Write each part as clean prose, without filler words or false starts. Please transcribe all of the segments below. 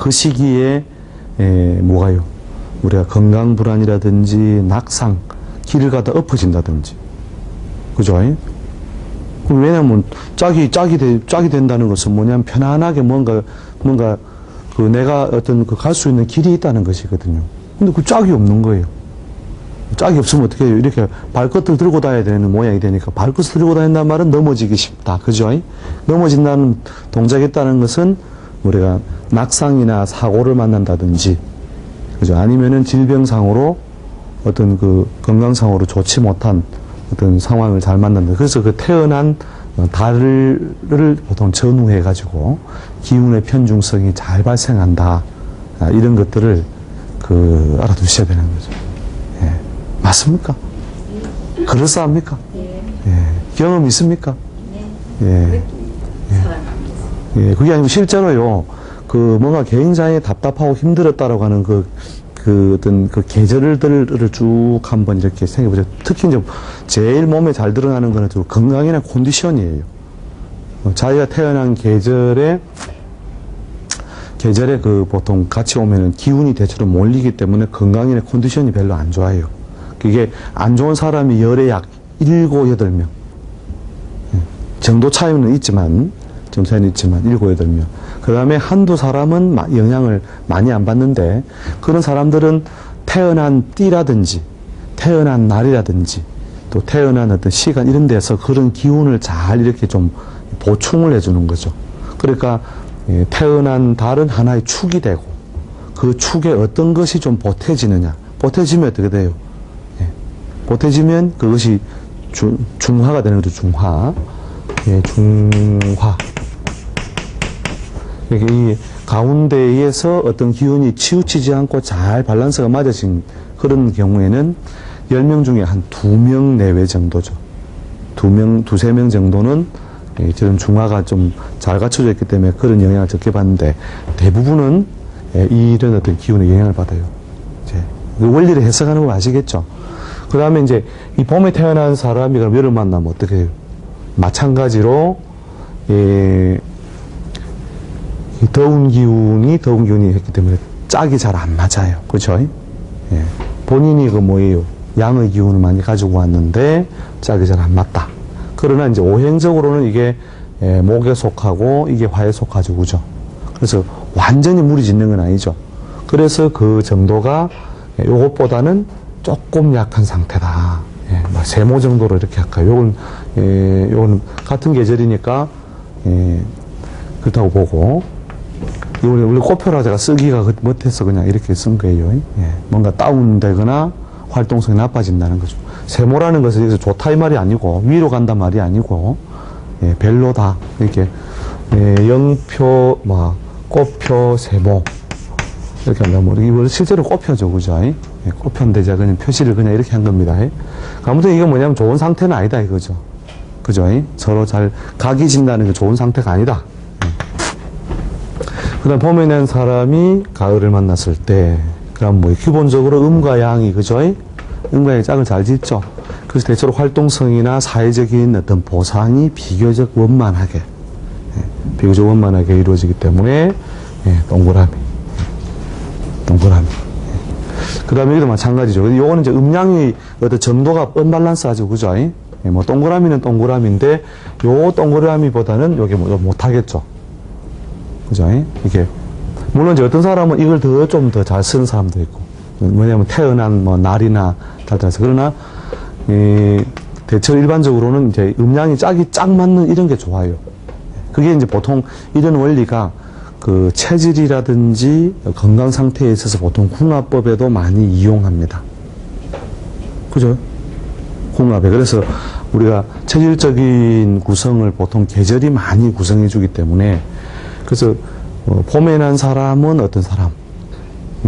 그 시기에 뭐가요? 우리가 건강불안이라든지 낙상, 길을 가다 엎어진다든지, 그죠? 왜냐면 짝이 된다는 것은 뭐냐면 편안하게 뭔가 그 내가 어떤 그 갈 수 있는 길이 있다는 것이거든요. 근데 그 짝이 없는 거예요. 짝이 없으면 어떻게 해요? 이렇게 발끝을 들고 다녀야 되는 모양이 되니까 발끝을 들고 다닌다는 말은 넘어지기 쉽다. 그죠? 넘어진다는 동작이 있다는 것은 우리가 낙상이나 사고를 만난다든지, 그죠? 아니면은 질병상으로 어떤 그 건강상으로 좋지 못한 어떤 상황을 잘 만난다. 그래서 그 태어난 달을 보통 전후해가지고 기운의 편중성이 잘 발생한다. 이런 것들을 알아두셔야 되는 거죠. 예. 맞습니까? 네. 그럴싸합니까? 네. 예. 경험 있습니까? 네. 예. 예. 그게 아니고 실제로요, 뭔가 굉장히 답답하고 힘들었다라고 하는 어떤 계절들을 쭉 한번 이렇게 생각해보세요. 특히 이제 제일 몸에 잘 드러나는 거는 건강이나 컨디션이에요. 자기가 태어난 계절에 보통 같이 오면은 기운이 대체로 몰리기 때문에 건강이나 컨디션이 별로 안 좋아요. 그게 안 좋은 사람이 열에 약 7, 8명. 정도 차이는 있지만, 7, 8명. 그 다음에 한두 사람은 영향을 많이 안 받는데, 그런 사람들은 태어난 띠라든지, 태어난 날이라든지, 또 태어난 어떤 시간 이런 데서 그런 기운을 잘 이렇게 좀 보충을 해주는 거죠. 그러니까, 태어난 달은 하나의 축이 되고, 그 축에 어떤 것이 좀 보태지느냐. 보태지면 어떻게 돼요? 보태지면 그것이 중화가 되는 거죠, 중화. 예, 중화. 이 가운데에서 어떤 기운이 치우치지 않고 잘 밸런스가 맞아진 그런 경우에는 10명 중에 한 2명 내외 정도죠. 2세 명 정도는 저런 중화가 좀 잘 갖춰져 있기 때문에 그런 영향을 적게 받는데 대부분은 이런 어떤 기운의 영향을 받아요. 이제 그 원리를 해석하는 걸 아시겠죠? 그 다음에 이제 이 봄에 태어난 사람이 그럼 여름 만나면 어떻게 해요? 마찬가지로, 이 더운 기운이 했기 때문에 짝이 잘 안 맞아요. 그죠? 예. 본인이 뭐예요? 양의 기운을 많이 가지고 왔는데 짝이 잘 안 맞다. 그러나 이제 오행적으로는 이게 목에 속하고 이게 화에 속하죠. 그죠? 그래서 완전히 무리 짓는 건 아니죠. 그래서 그 정도가 요것보다는 조금 약한 상태다. 예, 세모 정도로 이렇게 할까요? 요건 같은 계절이니까, 그렇다고 보고, 원래 꽃표라 제가 쓰기가 못해서 그냥 이렇게 쓴 거예요. 예, 뭔가 다운되거나 활동성이 나빠진다는 거죠. 세모라는 것은 여기서 좋다 이 말이 아니고, 위로 간단 말이 아니고, 별로다. 이렇게, 영표, 꽃표, 세모. 이렇게 한다면, 이거 실제로 꽃표죠. 그죠? 꽃표인데 제가 그냥 표시를 그냥 이렇게 한 겁니다. 아무튼 이게 뭐냐면 좋은 상태는 아니다 이거죠. 그죠? 서로 잘 각이진다는 게 좋은 상태가 아니다. 그 다음 봄에 난 사람이 가을을 만났을 때, 그럼 기본적으로 음과 양이, 그죠? 음과 양이 짝을 잘 짓죠. 그래서 대체로 활동성이나 사회적인 어떤 보상이 비교적 원만하게 이루어지기 때문에, 동그라미. 그 다음에 여기도 마찬가지죠. 요거는 이제 음양이 어떤 정도가 언밸런스하죠. 그죠? 동그라미는 동그라미인데, 요 동그라미보다는 요게 못하겠죠. 그죠? 이게, 물론 이제 어떤 사람은 이걸 좀 더 잘 쓰는 사람도 있고, 뭐냐면 태어난 날이나 달라서. 그러나, 대체로 일반적으로는 이제 음양이 짝이 짝 맞는 이런 게 좋아요. 그게 이제 보통 이런 원리가 그 체질이라든지 건강 상태에 있어서 보통 궁합법에도 많이 이용합니다. 그죠? 궁합에. 그래서 우리가 체질적인 구성을 보통 계절이 많이 구성해 주기 때문에 그래서 봄에 난 사람은 어떤 사람,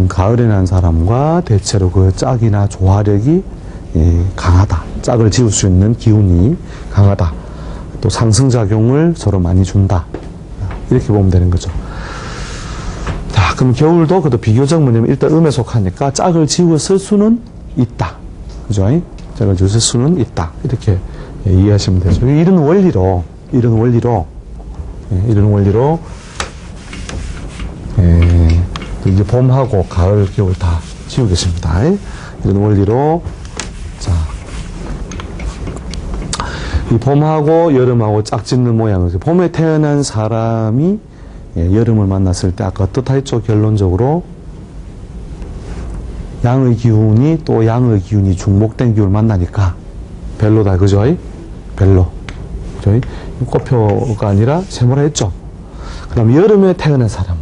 가을에 난 사람과 대체로 그 짝이나 조화력이 강하다. 짝을 지을 수 있는 기운이 강하다. 또 상승작용을 서로 많이 준다. 이렇게 보면 되는 거죠. 자, 그럼 겨울도 그래도 비교적 뭐냐면 일단 음에 속하니까 짝을 지어 쓸 수는 있다. 그죠? 짝을 지어 쓸 수는 있다. 이렇게 이해하시면 되죠. 이런 원리로 이제 봄하고 가을, 겨울 다 지우겠습니다. 이런 원리로. 자. 이 봄하고 여름하고 짝짓는 모양을. 봄에 태어난 사람이 여름을 만났을 때 아까 어떻다했죠? 결론적으로 양의 기운이 또 양의 기운이 중복된 기운을 만나니까 별로다. 그죠? 별로. 그죠? 꽃표가 아니라 세모라 했죠? 그 다음 여름에 태어난 사람.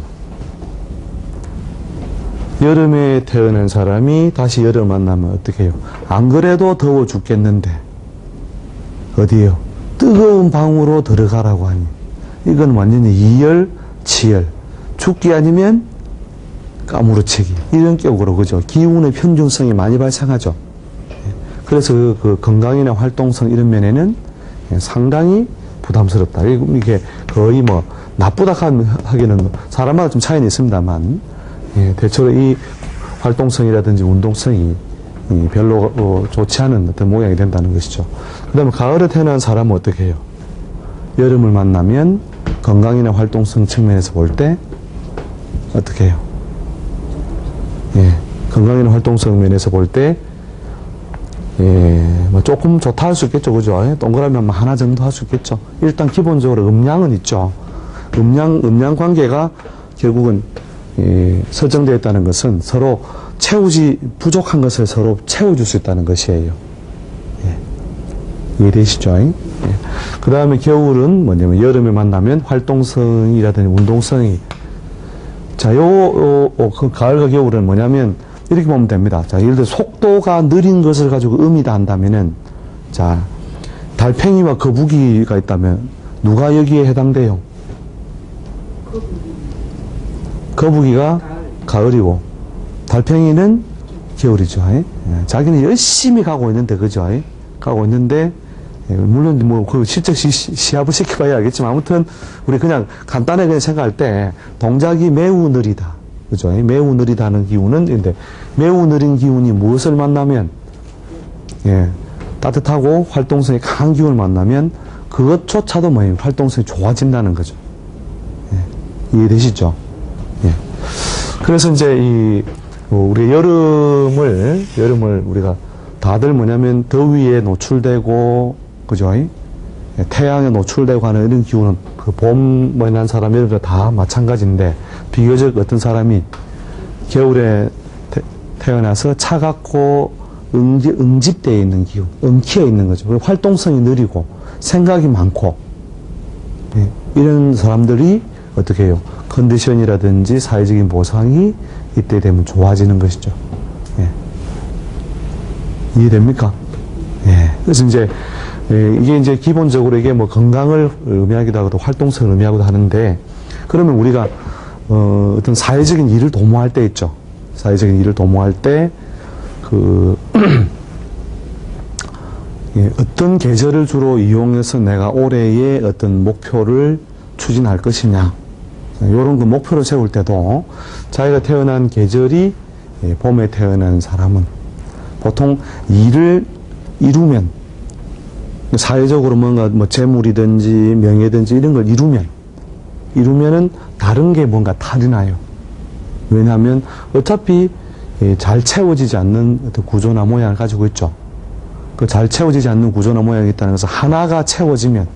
여름에 태어난 사람이 다시 여름 만나면 어떻게 해요? 안 그래도 더워 죽겠는데 어디에요? 뜨거운 방으로 들어가라고 하니 이건 완전히 이열, 치열. 죽기 아니면 까무러치기. 이런 격으로, 그죠? 기운의 편중성이 많이 발생하죠. 그래서 그 건강이나 활동성 이런 면에는 상당히 부담스럽다. 이게 거의 뭐 나쁘다 하기는 사람마다 좀 차이는 있습니다만, 대체로 이 활동성이라든지 운동성이 별로 좋지 않은 어떤 모양이 된다는 것이죠. 그 다음에 가을에 태어난 사람은 어떻게 해요? 여름을 만나면 건강이나 활동성 측면에서 볼 때 어떻게 해요? 건강이나 활동성 면에서 볼 때 뭐 조금 좋다 할 수 있겠죠. 그죠? 동그라미 한번 하나 정도 할 수 있겠죠. 일단 기본적으로 음양은 있죠. 음양 관계가 결국은 설정되어 있다는 것은 서로 부족한 것을 서로 채워줄 수 있다는 것이에요. 이해되시죠? 그 다음에 겨울은 뭐냐면 여름에 만나면 활동성이라든지 운동성이. 자, 그 가을과 겨울은 뭐냐면 이렇게 보면 됩니다. 자, 예를 들어 속도가 느린 것을 가지고 의미다 한다면은, 자, 달팽이와 거북이가 있다면 누가 여기에 해당돼요? 거북이가 가을이고 달팽이는 겨울이죠. 자기는 열심히 가고 있는데, 그죠? 가고 있는데, 물론 뭐 그 실제 시합을 시켜봐야 알겠지만 아무튼 우리 그냥 간단하게 그냥 생각할 때 동작이 매우 느리다. 그죠? 매우 느리다는 기운은, 근데 매우 느린 기운이 무엇을 만나면, 따뜻하고 활동성이 강한 기운을 만나면 그것조차도 뭐예요? 활동성이 좋아진다는 거죠. 이해되시죠? 그래서 이제 우리 여름을 우리가 다들 뭐냐면 더위에 노출되고, 그죠? 태양에 노출되고 하는 이런 기운은 그 봄에 난 사람, 여름에 다 마찬가지인데, 비교적 어떤 사람이 겨울에 태어나서 차갑고 응집되어 있는 기운, 엉키어 있는 거죠. 그리고 활동성이 느리고 생각이 많고, 이런 사람들이 어떻게 해요? 컨디션이라든지 사회적인 보상이 이때 되면 좋아지는 것이죠. 이해됩니까? 그래서 이제 이게 이제 기본적으로 이게 뭐 건강을 의미하기도 하고 활동성을 의미하기도 하는데, 그러면 우리가 어떤 사회적인 일을 도모할 때 있죠. 사회적인 일을 도모할 때 어떤 계절을 주로 이용해서 내가 올해의 어떤 목표를 추진할 것이냐, 이런 그 목표를 세울 때도 자기가 태어난 계절이 봄에 태어난 사람은 보통 일을 이루면, 사회적으로 뭔가 뭐 재물이든지 명예든지 이런 걸 이루면은 다른 게 뭔가 탈이 나요. 왜냐하면 어차피 잘 채워지지 않는 어떤 구조나 모양을 가지고 있죠. 그 잘 채워지지 않는 구조나 모양이 있다는 것은 하나가 채워지면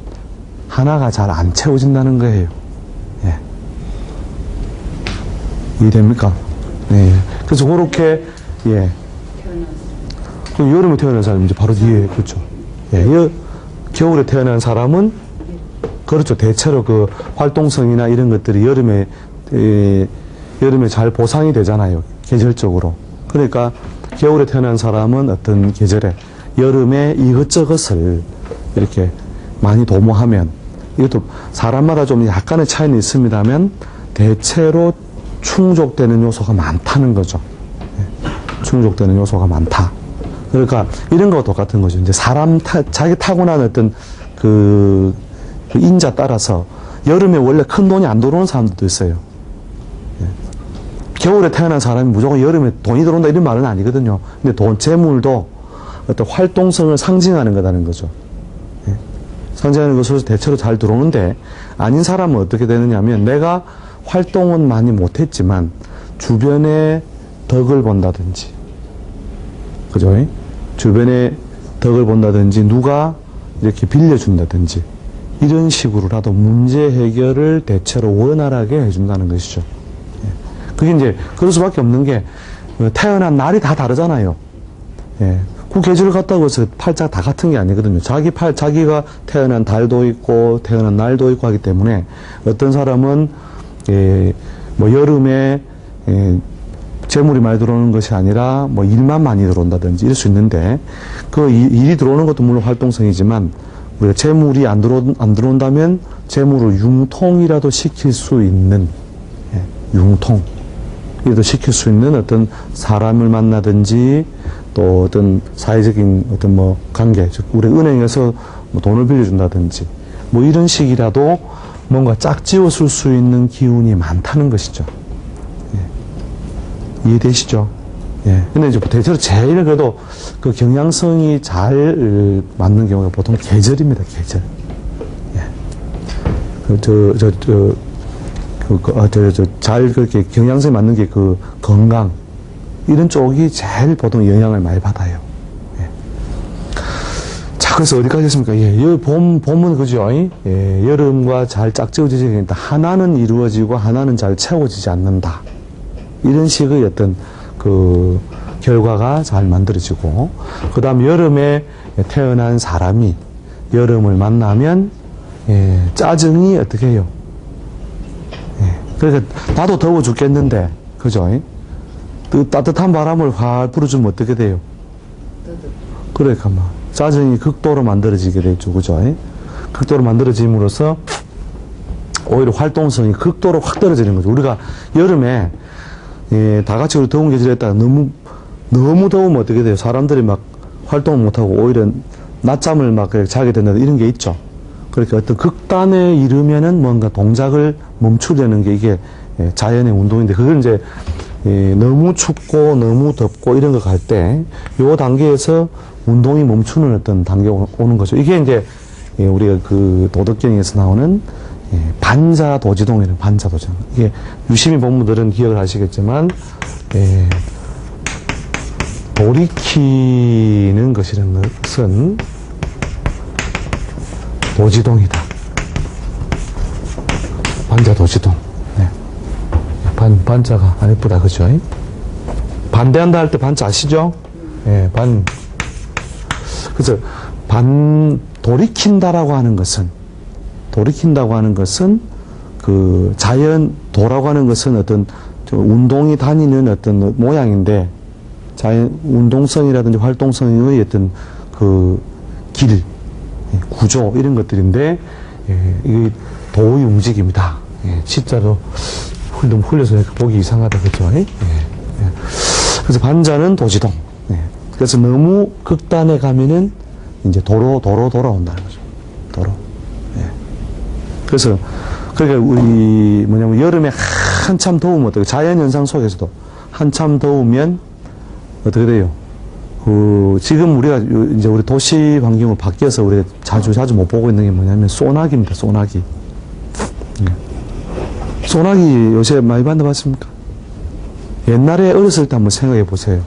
하나가 잘 안 채워진다는 거예요. 이해됩니까? 그래서 그렇게, 그 여름에 태어난 사람이 이제 바로 뒤에, 그렇죠. 겨울에 태어난 사람은, 그렇죠. 대체로 그 활동성이나 이런 것들이 여름에 잘 보상이 되잖아요. 계절적으로. 그러니까 겨울에 태어난 사람은 어떤 계절에, 여름에 이것저것을 이렇게 많이 도모하면, 이것도 사람마다 좀 약간의 차이는 있습니다만, 대체로 충족되는 요소가 많다는 거죠. 충족되는 요소가 많다. 그러니까 이런 거와 똑같은 거죠. 이제 자기 타고난 어떤 그 인자 따라서 여름에 원래 큰 돈이 안 들어오는 사람들도 있어요. 겨울에 태어난 사람이 무조건 여름에 돈이 들어온다 이런 말은 아니거든요. 근데 재물도 어떤 활동성을 상징하는 거라는 거죠. 상징하는 것으로 대체로 잘 들어오는데, 아닌 사람은 어떻게 되느냐 하면 내가 활동은 많이 못했지만 주변에 덕을 본다든지, 그죠? 주변에 덕을 본다든지, 누가 이렇게 빌려준다든지, 이런 식으로라도 문제 해결을 대체로 원활하게 해준다는 것이죠. 그게 이제, 그럴 수밖에 없는 게, 태어난 날이 다 다르잖아요. 예. 그 계절 같다고 해서 팔자가 다 같은 게 아니거든요. 자기가 태어난 달도 있고, 태어난 날도 있고 하기 때문에, 어떤 사람은, 뭐, 여름에, 재물이 많이 들어오는 것이 아니라, 뭐, 일만 많이 들어온다든지 이럴 수 있는데, 그 일이 들어오는 것도 물론 활동성이지만, 우리가 재물이 안 들어온다면, 재물을 융통이라도 시킬 수 있는, 융통. 이라도 시킬 수 있는 어떤 사람을 만나든지, 또 어떤 사회적인 어떤 뭐 관계, 즉 우리 은행에서 뭐 돈을 빌려준다든지 뭐 이런 식이라도 뭔가 짝지어 쓸 수 있는 기운이 많다는 것이죠. 예. 이해되시죠? 예. 근데 이제 대체로 제일 그래도 그 경향성이 잘 맞는 경우가 보통 계절입니다. 계절. 예. 잘 그렇게 경향성이 맞는 게 그 건강. 이런 쪽이 제일 보통 영향을 많이 받아요. 예. 자, 그래서 어디까지 했습니까? 예, 봄은 그죠? 예, 여름과 잘 짝지어지지 않는다. 하나는 이루어지고 하나는 잘 채워지지 않는다. 이런 식의 어떤 그 결과가 잘 만들어지고, 그 다음 여름에 태어난 사람이 여름을 만나면, 짜증이 어떻게 해요? 예. 그러니까 나도 더워 죽겠는데, 그죠? 그 따뜻한 바람을 활 불어주면 어떻게 돼요? 그러니까 막 짜증이 극도로 만들어지게 되죠, 그죠? 극도로 만들어짐으로써 오히려 활동성이 극도로 확 떨어지는 거죠. 우리가 여름에 다 같이 우리 더운 계절에 있다가 너무 더우면 어떻게 돼요? 사람들이 막 활동을 못하고 오히려 낮잠을 막 자게 된다 이런 게 있죠. 그렇게 어떤 극단에 이르면은 뭔가 동작을 멈추려는 게 이게 자연의 운동인데, 그걸 이제 너무 춥고 너무 덥고 이런 거 갈 때 요 단계에서 운동이 멈추는 어떤 단계가 오는 거죠. 이게 이제 우리가 그 도덕경에서 나오는 반자도지동이라는 반자도지동. 이게 유심히 본 분들은 기억을 하시겠지만 돌이키는 것이라는 것은 도지동이다. 반자도지동. 반자가 안 예쁘다, 그죠? 반대한다 할 때 반자 아시죠? 예, 그래서 돌이킨다라고 하는 것은, 그 도라고 하는 것은 어떤 운동이 다니는 어떤 모양인데, 운동성이라든지 활동성의 어떤 그 길, 구조, 이런 것들인데, 이게 도의 움직임이다. 진짜로. 좀 흘려서 보기 이상하다, 그죠? 예. 그래서 반자는 도지동. 그래서 너무 극단에 가면은 이제 도로 돌아온다는 거죠. 도로. 그래서, 그러니까 우리 뭐냐면 여름에 한참 더우면 어떻게, 자연현상 속에서도 한참 더우면 어떻게 돼요? 지금 우리가 이제 우리 도시 환경으로 바뀌어서 우리가 자주 못 보고 있는 게 뭐냐면 소나기입니다, 소나기. 소나기 요새 많이 만나봤습니까? 옛날에 어렸을 때 한번 생각해 보세요.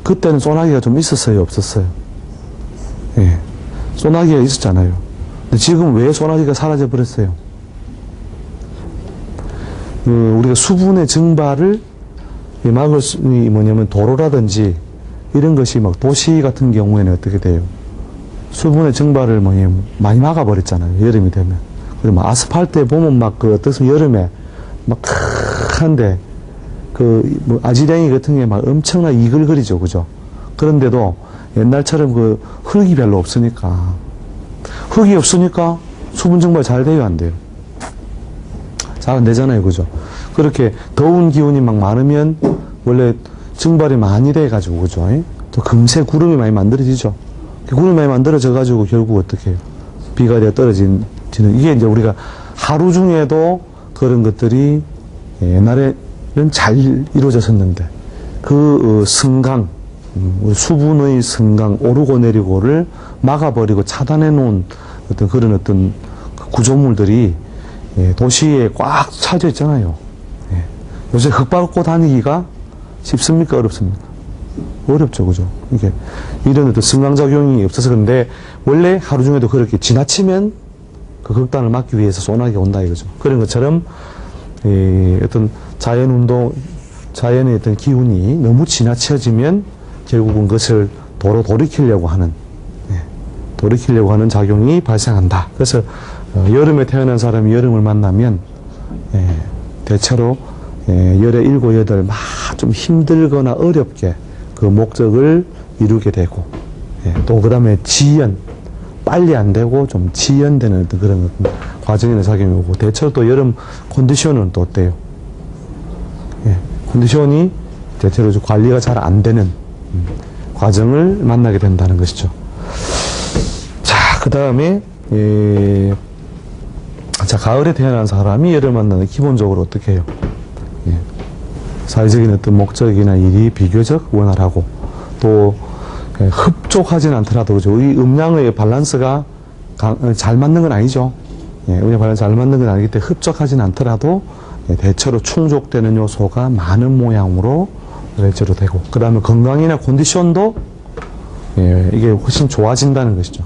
그때는 소나기가 좀 있었어요, 없었어요? 예. 소나기가 있었잖아요. 근데 지금 왜 소나기가 사라져 버렸어요? 우리가 수분의 증발을 막을 수, 뭐냐면 도로라든지 이런 것이 막 도시 같은 경우에는 어떻게 돼요? 수분의 증발을 많이 막아버렸잖아요, 여름이 되면. 그리고 막 아스팔트에 보면 막 어떻습니까? 여름에 막 한데 뭐 아지랭이 같은 게 막 엄청나게 이글거리죠, 그죠? 그런데도 옛날처럼 흙이 별로 없으니까, 수분 증발 잘 돼요, 안 돼요? 잘 안 되잖아요, 그죠? 그렇게 더운 기운이 막 많으면 원래 증발이 많이 돼가지고, 그죠? 또 금세 구름이 많이 만들어지죠. 구름이 많이 만들어져가지고 결국 어떻게 해요? 비가 되어 떨어지는, 이게 이제 우리가 하루 중에도 그런 것들이 옛날에는 잘 이루어졌었는데, 승강, 수분의 승강, 오르고 내리고를 막아버리고 차단해 놓은 그런 구조물들이 도시에 꽉 차져 있잖아요. 요새 흙 밟고 다니기가 쉽습니까? 어렵습니까? 어렵죠, 그죠? 이게, 이런 어떤 승강작용이 없어서 그런데, 원래 하루 중에도 그렇게 지나치면 그 극단을 막기 위해서 소나기가 온다 이거죠. 그런 것처럼, 어떤 자연운동, 자연의 어떤 기운이 너무 지나쳐지면 결국은 그것을 돌이키려고 하는, 돌이키려고 하는 작용이 발생한다. 그래서, 여름에 태어난 사람이 여름을 만나면, 대체로, 열에 7, 8, 막 좀 힘들거나 어렵게 그 목적을 이루게 되고, 또 그 다음에 지연, 빨리 안 되고 좀 지연되는 어떤 그런 과정이나 작용이 오고, 대체로 또 여름 컨디션은 또 어때요? 컨디션이 대체로 좀 관리가 잘 안 되는 과정을 만나게 된다는 것이죠. 자, 그 다음에, 자, 가을에 태어난 사람이 열을 만나는 기본적으로 어떻게 해요? 사회적인 어떤 목적이나 일이 비교적 원활하고, 또, 흡족하진 않더라도, 그죠? 이 음양의 밸런스가 잘 맞는 건 아니죠. 음양 밸런스 잘 맞는 건 아니기 때문에 흡족하진 않더라도, 대체로 충족되는 요소가 많은 모양으로 대체로 되고, 그 다음에 건강이나 컨디션도, 이게 훨씬 좋아진다는 것이죠.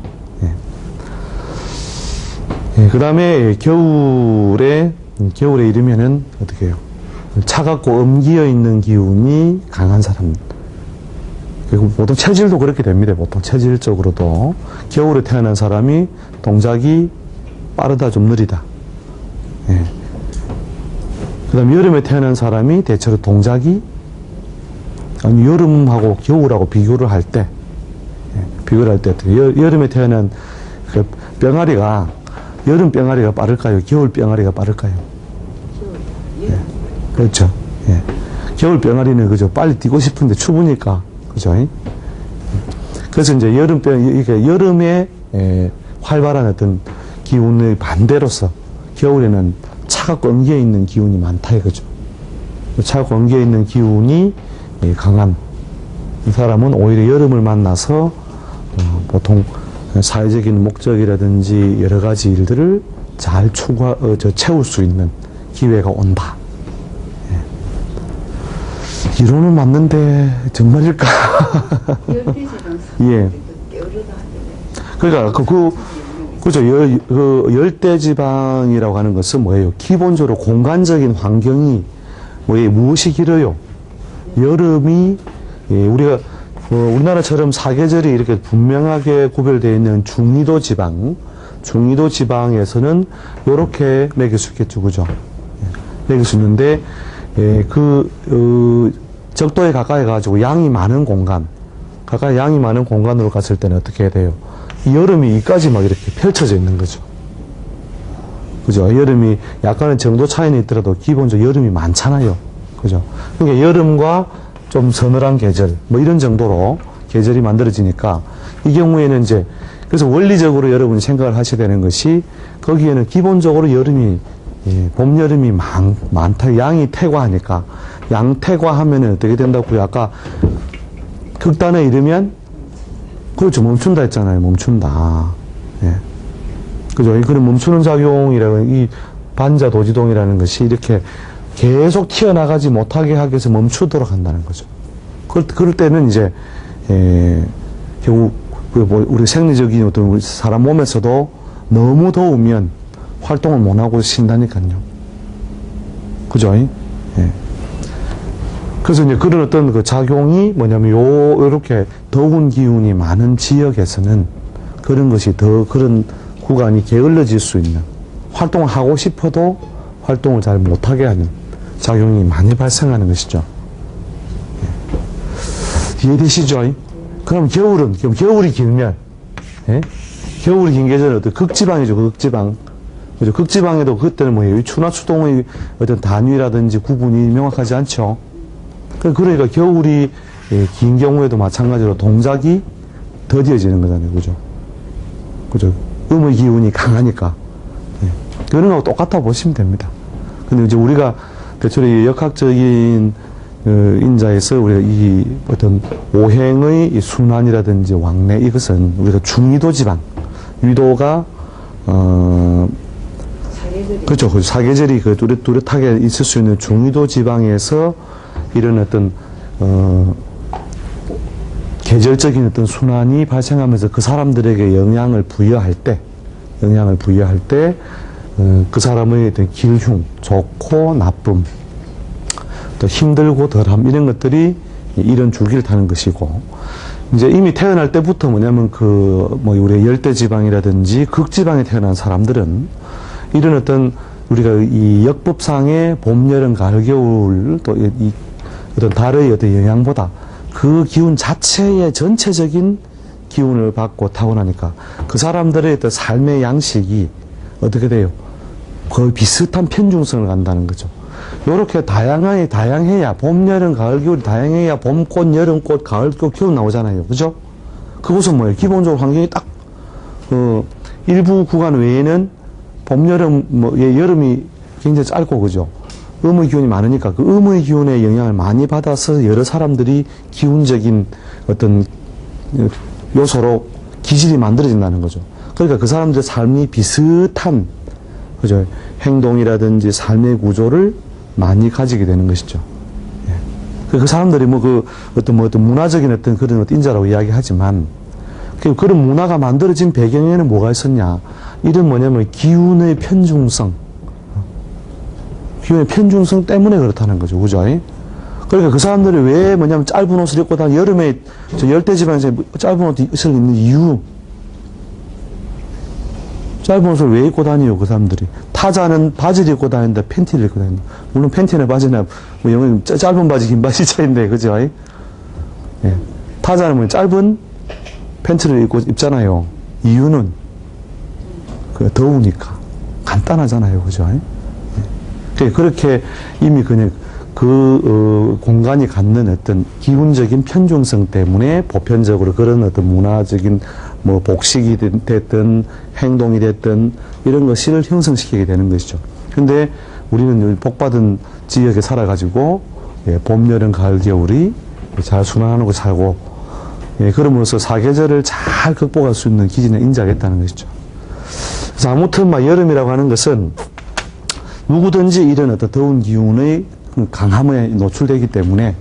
그 다음에 겨울에 이르면은 어떻게 해요? 차갑고 엄기어 있는 기운이 강한 사람. 그리고 보통 체질도 그렇게 됩니다. 보통 체질적으로도. 겨울에 태어난 사람이 동작이 빠르다, 좀 느리다. 그 다음 여름에 태어난 사람이 대체로 동작이, 아니, 여름하고 겨울하고 비교를 할 때, 어떻게, 여름에 태어난 그 병아리가, 여름 병아리가 빠를까요? 겨울 병아리가 빠를까요? 그렇죠. 겨울 병아리는 그죠. 빨리 뛰고 싶은데 추우니까. 그죠. 그래서 이제 이게 여름에 활발한 어떤 기운의 반대로서 겨울에는 차갑고 엉겨 있는 기운이 많다 이거죠. 차갑고 엉겨 있는 기운이 강한 이 사람은 오히려 여름을 만나서 보통 사회적인 목적이라든지 여러 가지 일들을 잘 채울 수 있는 기회가 온다. 이론은 맞는데 정말일까? 예. 그러니까 그죠. 열대지방이라고 하는 것은 뭐예요? 기본적으로 공간적인 환경이 무엇이 길어요? 여름이 우리가 우리나라처럼 사계절이 이렇게 분명하게 구별되어 있는 중위도 지방에서는 이렇게 매길 수 있겠죠, 그죠? 매길 수 있는데 적도에 가까이 가지고 양이 많은 공간으로 갔을 때는 어떻게 해야 돼요? 이 여름이 이까지 막 이렇게 펼쳐져 있는 거죠. 그죠? 여름이 약간의 정도 차이는 있더라도 기본적으로 여름이 많잖아요. 그죠? 그러니까 여름과 좀 서늘한 계절, 뭐 이런 정도로 계절이 만들어지니까 이 경우에는 이제 그래서 원리적으로 여러분이 생각을 하셔야 되는 것이 거기에는 기본적으로 여름이 봄, 여름이 많다. 양이 퇴과하니까. 양퇴과하면 어떻게 된다고요? 아까 극단에 이르면, 그렇죠. 멈춘다 했잖아요. 멈춘다. 그죠. 그런 멈추는 작용이라고, 이 반자도지동이라는 것이 이렇게 계속 튀어나가지 못하게 하기 위해서 멈추도록 한다는 거죠. 그럴 때는 이제, 결국, 우리 생리적인 어떤 우리 사람 몸에서도 너무 더우면 활동을 못하고 쉰다니까요. 그죠? 그래서 이제 그런 어떤 그 작용이 뭐냐면 요렇게 더운 기운이 많은 지역에서는 그런 것이 그런 구간이 게을러질 수 있는 활동을 하고 싶어도 활동을 잘 못하게 하는 작용이 많이 발생하는 것이죠. 이해되시죠? 그럼 겨울이 길면, 겨울이 긴 계절은 어떤 극지방이죠, 극지방. 그죠? 극지방에도 그때는 뭐예요? 추나추동의 어떤 단위라든지 구분이 명확하지 않죠. 그러니까 겨울이 긴 경우에도 마찬가지로 동작이 더뎌지는 거잖아요. 그죠? 그죠? 음의 기운이 강하니까. 그런 거하고 똑같아 보시면 됩니다. 근데 이제 우리가 대체로 역학적인 인자에서 우리가 이 어떤 오행의 이 순환이라든지 왕래 이것은 우리가 중위도 지방, 위도가 사계절이. 그렇죠. 그 사계절이 그 뚜렷하게 있을 수 있는 중위도 지방에서 이런 어떤, 계절적인 어떤 순환이 발생하면서 그 사람들에게 영향을 부여할 때, 그 사람의 어떤 길흉, 좋고 나쁨, 또 힘들고 덜함, 이런 것들이 이런 주기를 타는 것이고, 이제 이미 태어날 때부터 뭐냐면 우리 열대지방이라든지 극지방에 태어난 사람들은 이런 어떤 우리가 이 역법상의 봄, 여름, 가을, 겨울 또 이 어떤 달의 어떤 영향보다 그 기운 자체의 전체적인 기운을 받고 타고나니까 그 사람들의 어떤 삶의 양식이 어떻게 돼요? 거의 비슷한 편중성을 간다는 거죠. 요렇게 다양해야, 봄, 여름, 가을, 겨울이 다양해야 봄꽃, 여름꽃, 가을꽃, 겨울 나오잖아요. 그죠? 그것은 뭐예요? 기본적으로 환경이 딱, 일부 구간 외에는 봄, 여름, 여름이 굉장히 짧고, 그죠? 음의 기운이 많으니까 그 음의 기운의 영향을 많이 받아서 여러 사람들이 기운적인 어떤 요소로 기질이 만들어진다는 거죠. 그러니까 그 사람들의 삶이 비슷한, 그죠? 행동이라든지 삶의 구조를 많이 가지게 되는 것이죠. 예. 그 사람들이 어떤 문화적인 어떤 그런 인자라고 이야기하지만, 그런 문화가 만들어진 배경에는 뭐가 있었냐? 이런 뭐냐면 기운의 편중성. 기운의 편중성 때문에 그렇다는 거죠. 그죠? 그러니까 그 사람들이 왜 뭐냐면 짧은 옷을 입고 다니는 여름에 열대지방에서 짧은 옷을 입는 이유. 짧은 옷을 왜 입고 다니요, 그 사람들이? 타자는 바지를 입고 다닌다, 팬티를 입고 다닌다. 물론 팬티나 바지나, 영어는 짧은 바지, 긴 바지 차이인데, 그죠? 예. 타자는 짧은 팬티를 입잖아요. 이유는, 더우니까. 간단하잖아요, 그죠? 예. 그렇게 이미 그냥 공간이 갖는 어떤 기운적인 편중성 때문에 보편적으로 그런 어떤 문화적인 복식이 됐든 행동이 됐든 이런 것을 형성시키게 되는 것이죠. 근데 우리는 복받은 지역에 살아가지고 봄, 여름, 가을, 겨울이 잘 순환하고 살고 그럼으로써 사계절을 잘 극복할 수 있는 기질을 인지하겠다는 것이죠. 그래서 아무튼 여름이라고 하는 것은 누구든지 이런 어떤 더운 기운의 강함에 노출되기 때문에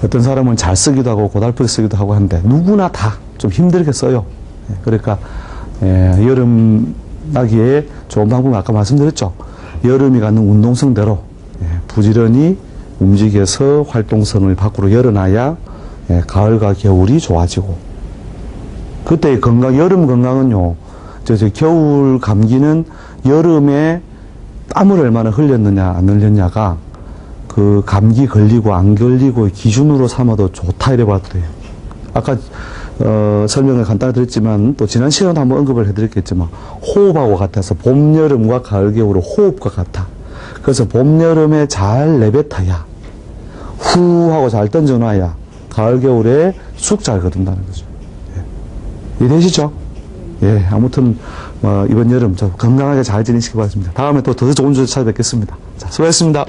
어떤 사람은 잘 쓰기도 하고 고달프게 쓰기도 하고 하는데 누구나 다 좀 힘들게 써요. 그러니까 여름 나기에 좋은 방법은 아까 말씀드렸죠. 여름이 갖는 운동성대로 부지런히 움직여서 활동성을 밖으로 열어놔야 가을과 겨울이 좋아지고 그때의 여름 건강은요. 겨울 감기는 여름에 땀을 얼마나 흘렸느냐 안 흘렸냐가 그 감기 걸리고 안 걸리고 기준으로 삼아도 좋다 이래 봐도 돼요. 아까 설명을 간단히 드렸지만 또 지난 시간에도 한번 언급을 해드렸겠지만 호흡하고 같아서 봄, 여름과 가을, 겨울은 호흡과 같아. 그래서 봄, 여름에 잘 내뱉어야 후 하고 잘 던져놔야 가을, 겨울에 쑥 잘 거둔다는 거죠. 이해되시죠? 예, 아무튼 이번 여름 저 건강하게 잘 지내시기 바랍니다. 다음에 또 더 좋은 주제 찾아뵙겠습니다. 자, 수고하셨습니다.